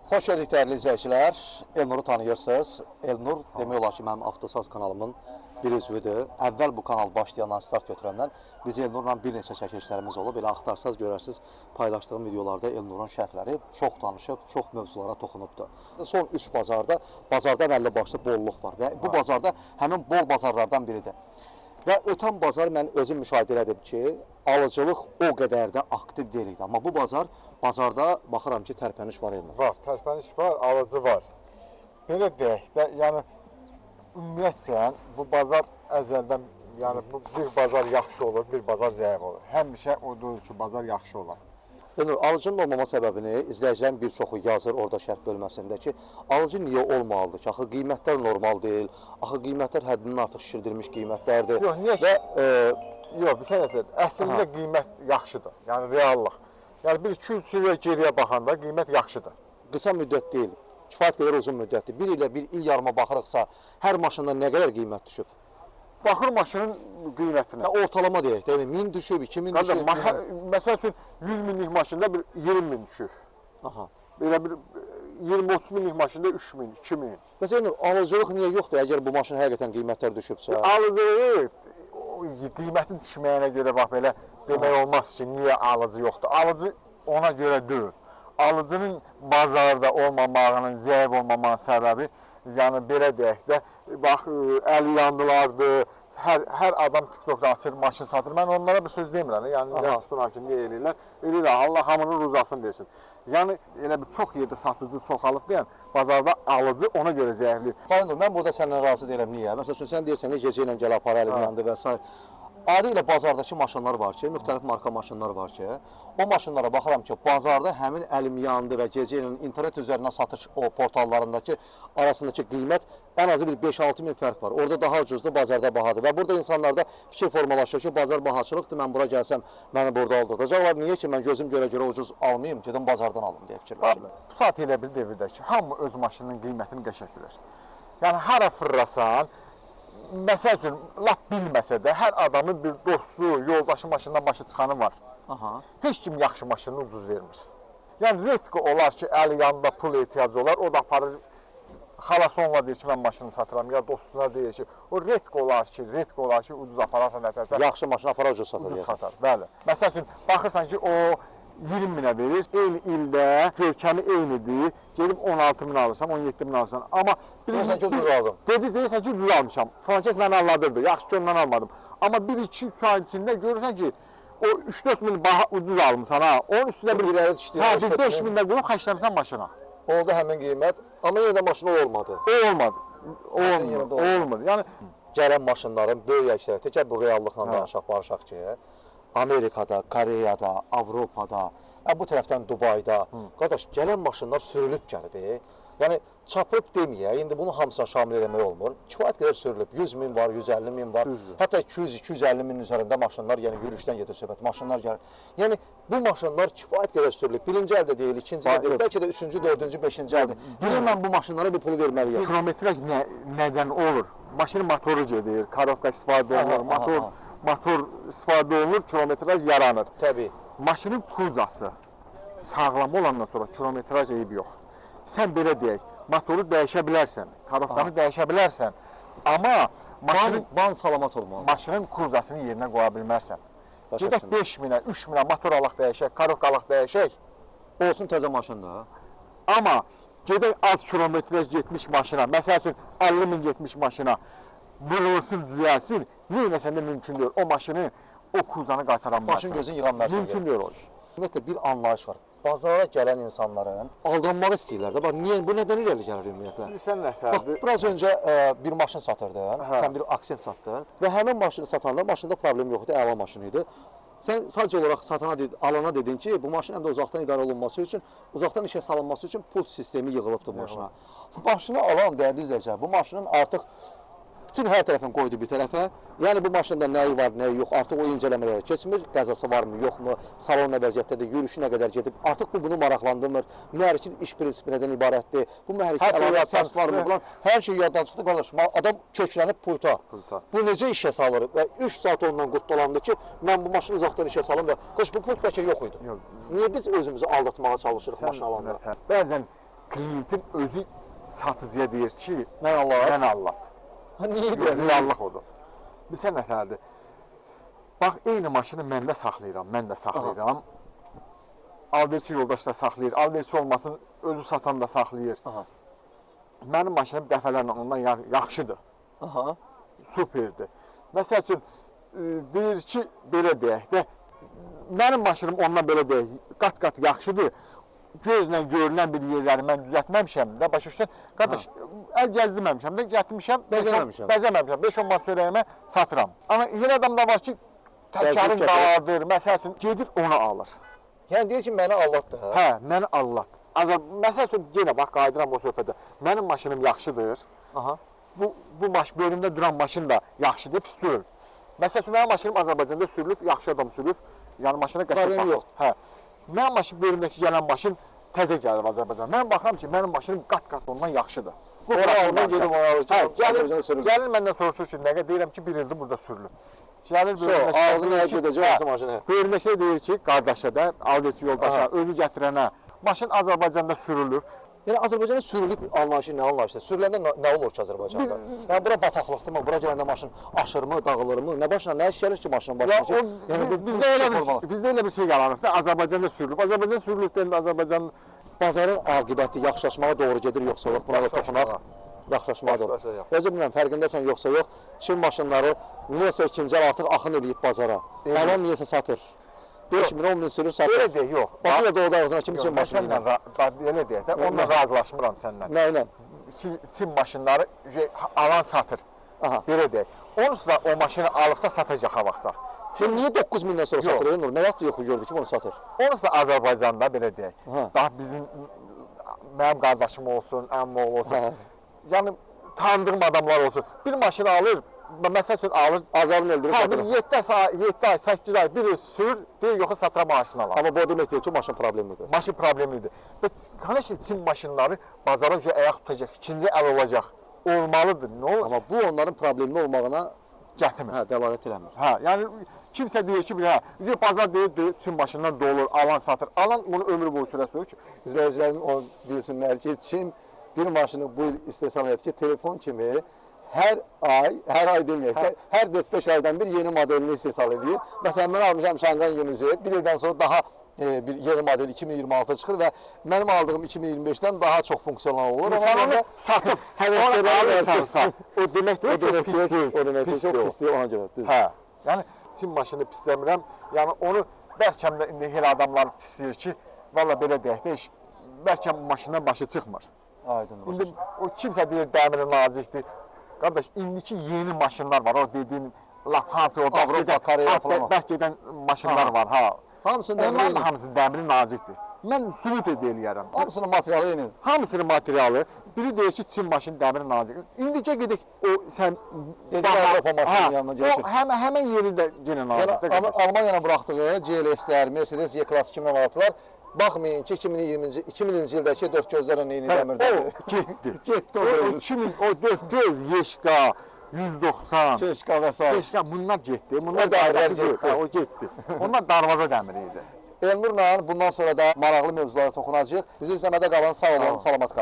Xoş gördük dəyərli izləyicilər. Elnuru tanıyırsınız. Elnur demək olar ki, mənim Avtosaz kanalımın bir üzvüdür. Əvvəl bu kanal başlayandan, start götürəndən biz Elnurla bir neçə çəkilişlərimiz olub. Elə axtarsaz görərsiniz, paylaşdığım videolarda Elnurun şərhləri çox danışıb, çox mövzulara toxunubdur. Son 3 bazarda əməlli başlı bolluq var və bu bazarda həmin bol bazarlardan biridir. Və ötən bazar mən özüm müşahidə elədim ki, alıcılıq o qədər də aktiv deyil idi. Amma bu bazarda baxıram ki, tərpəniş var Elnur. Var, tərpəniş var, alıcı var. Belə deyək də, yəni ümumiyyətlə bu bazar əzəldən, yəni bu bir bazar yaxşı olur, bir bazar zəif olur. Həmişə o deyil ki, bazar yaxşı olur. Elnur, alıcının olmama səbəbini izləyicilərin bir çoxu yazır orada şərh bölməsində ki, alıcı niyə olmalıdır ki, axı qiymətlər normal deyil, axı qiymətlər həddindən artıq şişirdilmiş qiymətlərdir. Yox, niyə? Yox, bir sənət deyil, əslində qiymət yaxşıdır, yəni reallıq. Yəni bir 2-3 il geriyə baxanda qiymət yaxşıdır. Qısa müddət deyil, kifayət qədər uzun müddətdir. Bir ilə bir il yarıma baxırıqsa, hər maşında nə qədər qiymət düşüb? Baxır maşının qiymətinə. Ortalama deyək, deyil mi? 1000 düşüb, 2000 düşüb. Məsəl üçün 100 minlik maşında bir 20 min düşüb. Aha. Belə bir 20-30 minlik maşında 3 min, 2 min. Məsələn, alıcılıq niyə yoxdur əgər bu maşın həqiqətən qiymətlər düşübsə? Alıcılığı qiymətin düşməyinə görə bax belə demək olmaz ki, niyə alıcı yoxdur. Alıcı ona görə deyil. Alıcının bazarda olmamağının, zəif olmamağının səbəbi, yəni belə deyək də, bax, əli yandılardı, hər adam TikTok'da açır, maşın satır. Mən onlara bir söz demirəm, yəni tuturam ki, niyə eləyirlər? Eləyirlər, Allah hamının ruzasını versin. Yəni, elə bir çox yerdə satıcı çoxalıq deyən, bazarda alıcı ona görə zəifliyir. Bayındır, mən burada səndən razı deyirəm, niyə? Məsəl üçün, sən deyirsən, gecə ilə gəl apar, əlim yandı və s. Adi ilə bazardakı maşınlar var ki, müxtəlif marka maşınlar var ki, o maşınlara baxıram ki, bazarda həmin əlim yandı və gecə ilə internet üzərindən satış o portallarındakı arasındakı qiymət ən azı bir 5-6 min fərq var. Orada daha ucuzdur, bazarda bahadır və burada insanlarda fikir formalaşır ki, bazar bahaçılıqdır, mən bura gəlsəm, məni burada aldıracaqlar. Niyə ki, mən gözüm görə ucuz almayayım, gedim bazardan alım deyə fikirləşirlər. Bu saat elə bir devirdə ki, hamı öz maşınının qiymətini qəşəng bilir. Yəni, hara fırlasan, məsəl üçün, lap bilməsə də, hər adamın bir dostu, yoldaşı maşından başı çıxanı var. Heç kim yaxşı maşını ucuz vermir. Yəni, redko olar ki, əli yanında pul ehtiyacı olar, o da aparır, xalası onunla deyir ki, mən maşını satıram, ya dostuna deyir ki, o redko olar ki, ucuz apararsan nətərsə. Yaxşı maşını aparar, ucuz satar. Ucuz satar, bəli. Məsəl üçün, baxırsan ki, o 20 minə verir, eyni ildə görkəmi eynidir, gelib 16 min alırsam, 17 min alırsam. Amma deyirsən ki, ucuz aldım. Deyirsən ki, ucuz almışam. Fransız məni anladırdı, yaxşı ki, ondan almadım. Amma 1-2-3 ay içində görürsən ki, o 3-4 min ucuz almışsan, ha. Onun üstünə bir 5 mindən qurub xərcləmişsən maşına. Oldu həmin qiymət, amma yenə də maşın olmadı. Olmadı. Yəni, gələn maşınların böyük əksəriyyəti, gəl bu reallıqla danışaq, barışaq ki, Amerikada, Koreyada, Avropada, bu tərəfdən Dubayda, qardaş, gələn maşınlar sürülüb gəlib. Yəni, çapıb deməyə, indi bunu hamısına şamil eləmək olmur. Kifayət qədər sürülüb, 100 min var, 150 min var, hətta 200-250 min üzərində maşınlar, yəni yürüyüşdən gedir söhbət, maşınlar gəlir. Yəni, bu maşınlar kifayət qədər sürülüb, birinci əldə deyil, ikinci əldə deyil, bəlkə də üçüncü, dördüncü, beşinci əldə. Niyə mən bu maşınlara bu pulu verməliyəm? Kilometraj nədən olur? Maşının motoru gedir, karovka istifadə olunur, motor istifadə olunur, kilometraj yaranır. Təbii. Maşının kuzası sağlam olandan sonra kilometraj eyib yox. Sən belə deyək, motoru dəyişə bilərsən, karovkanı dəyişə bilərsən, amma ban salamat olmalı. Maşının kuzasını yerinə qoya bilmərsən. Gedək 5 minə, 3 minə motor alaq dəyişək, karovka alaq dəyişək. Olsun təzə maşın da. Amma gedək az kilometraj getmiş maşına, məsəl üçün 50 min getmiş maşına vurulsun, düzəlsin, neyməsən də mümkün deyil. O maşını, o kuzanı qaytaranmazsan. Maşın gözün yığan mərsən. Mümkün deyil o iş. Ümumiyyətlə, bir anlayış var. Bazara gələn insanların aldanmaq istəyirlər də. Bax, bu nədən irəli gəlir ümumiyyətlə? Bilirsən nətərdir? Bax, biraz öncə bir maşın satırdın, sən bir aksent satdın və həmin maşını satanda maşında problem yox idi, əla maşın idi. Sən sadəcə olaraq alana dedin ki, bu maşın həm də uzaqdan idarə olunması üçün, uzaqdan işə salınması üçün pul sistemi yığılıbdır maşına. Maşını alan, dəyərli izləyicilər, bu maşının artıq bütün hər tərəfini qoydu bir tərəfə. Yəni bu maşında nəyi var, nəyi yox, artıq o incələmələrə keçmir, qəzası varmı, yoxmu, salon nə vəziyyətdədir, yürüyüşü nə qədər gedib. Artıq bu bunu maraqlandırmır. Mühərrikin iş prinsipi nədən ibarətdir? Bu mühərrikin əlavə səs varmı? Hər şey yaddan çıxdı, qardaş. Adam köklənib pulta. Bu necə işə salır? Və 3 saat ondan qurtdolandı ki, mən bu maşını uzaqdan işə salım və qoş bu pult bəlkə yox idi. Niyə biz özümüzü aldatmağa çalışırıq maşın alanda? Bəzən klientin özü satıcıya deyir ki, Mən Allah. mən Allah. Ha, niyə Yox, deyir? reallıq odur. Bilsə nətərdir? Bax, eyni maşını mən də saxlayıram. Alverçi yoldaş da saxlayır, alverçi olmasın, özü satan da saxlayır. Aha. Mənim maşınım dəfələrlə ondan yaxşıdır, Aha. superdir. Məsəl üçün, deyir ki, belə deyək də, mənim maşınım ondan belə deyək, qat-qat yaxşıdır. Gözlə görülən bir yerləri mən düzəltməmişəm də, başa düşsən, qardaş, əl gəzdirməmişəm də, gətirmişəm, Bəzəməmişəm. 5-10 manat söyləyəmə satıram. Amma elə adam da var ki, təkərin qaladır, məsəl üçün, gedir onu alır. Yəni deyir ki, məni aldatdı. Hə, məni allat. Məsəl üçün, yenə bax, qayıdıram o söhbətə. Mənim maşınım yaxşıdır. Aha. Bu bölümdə duran maşın da yaxşıdır, pis deyil. Məsəl üçün, mənim maşınım Azərbaycanda sürülüb, yaxşı adam sürülüb, yəni maşına qəşəng Problem baxır. yox. Hə. Mənim maşın bölümdəki gələn maşın təzə gəlib Azərbaycana. Mən baxıram ki, mənim maşınım qat-qat ondan yaxşıdır. Bu alma gedib onu alır ki, Azərbaycanda sürülüb. Gəlir məndən soruşur ki, nə qədər deyirəm ki, bir ildir burada sürülüb. Gəlir ağzı nəyə gedəcək olsa maşını. bölümdəki deyir ki, qardaşa da, alverçi yoldaşa, özü gətirənə, maşın Azərbaycanda sürülür. Yəni Azərbaycanda sürülüb anlayışı nə anlayışdır? Sürüləndə nə olur ki Azərbaycanda? Yəni bura bataqlıqdırmı? Bura gələndə maşın aşırmı, dağılırmı? Nə başına, nə iş gəlir ki maşının başına ki? Bizdə elə bir şey yaranıb da, Azərbaycanda sürülüb. Azərbaycanda sürülüb deyəndə Azərbaycan Bazarın aqibəti yaxşılaşmağa doğru gedir yoxsa yox? Buna da toxunaq. Yaxşılaşmağa doğru. Özü bilmirəm, fərqindəsən yoxsa yox. Çin maşınları niyəsə ikinci el artıq axın eləyib bazara. Alan niyəsə satır. 5 min, 10 min sürür satır. Elə deyək, yox. Bakıya doğru ağzına kimi Çin maşını ilə. Elə deyək də, onunla razılaşmıram səndən. Nə ilə? Çin maşınları alan satır. Aha. Belə deyək. Onsuz da o maşını alıbsa satacaq ha vaxtsa. Çin niyə 9 mindən sonra satır? Nur? Nə yaxdı yoxu gördü ki bunu satır? Onsuz da Azərbaycanda belə deyək. Ha. Daha bizim, mənim qardaşım olsun, əmmim oğlu olsun. Ha. Yəni tanıdığım adamlar olsun. Bir maşını alır, məsəl üçün alır, Azarını öldürür satır. 7 ay, 8 ay, bir il sürür, deyir yox, satıra maşını alır. Amma bu o demək deyil ki, maşın problemidir. Maşın problemidir. Hansı Çin maşınları bazara görə ayaq tutacaq, ikinci əl olacaq. Olmalıdır, nə olur? Amma bu onların problemli olmağına Gətirmir. dəlalət eləmir. Hə, yəni kimsə deyir ki, hə, bazar deyir, Çin maşından dolur, alan satır. Alan bunu ömrü boyu sürə sürür ki, İzləyicilərim onu bilsinlər ki, Çin bir maşını bu il istehsal edir ki, telefon kimi hər ay deməyək də, hər 4-5 aydan bir yeni modelini istehsal edir. Məsələn, mən almışam Şanqan Yenizi, bir ildən sonra daha bir yeni model 2026 çıxır və mənim aldığım 2025-dən daha çox funksional olur. Sən onu satıb, onu alırsansa, o demək deyil ki, pis deyil. O demək deyil, pis deyil, ona görə. Hə, yəni Çin maşını pisləmirəm, yəni onu bəlkə də indi elə adamlar pisləyir ki, valla belə deyək də, bəlkə maşından başı çıxmır. Aydın. İndi o kimsə deyir dəmiri nazikdir. Qardaş, indiki yeni maşınlar var, o dediyin laf hansı o Avropa, Koreya falan. bəs gedən maşınlar var, ha. Hamısının Onların dəmiri hamısının dəmiri nazikdir. Mən sübut eləyərəm. hamısının materialı eynidir. Hamısının materialı, biri deyir ki, Çin maşını dəmiri nazikdir. İndicə gedək o sən Dedik Avropa maşının yanına gətir. O həmin yeri də yenə nazikdir. Yəni Almaniyanın buraxdığı GLS-lər, Mercedes E-Class 2016-lar baxmayın ki 2000-ci ildəki 4 gözlərlə eyni dəmirdədir. O getdi. Getdi o O dövr. 2000, o 4 göz, Yeşka, 190. Çeşka və s. Seçkən bunlar getdi. Bunlar O dairələr getdi. O getdi. Onlar darvaza dəmiri idi. Elnurla bundan sonra da maraqlı mövzulara toxunacağıq. Bizi izləmədə qalın, sağ olun, salamat qalın.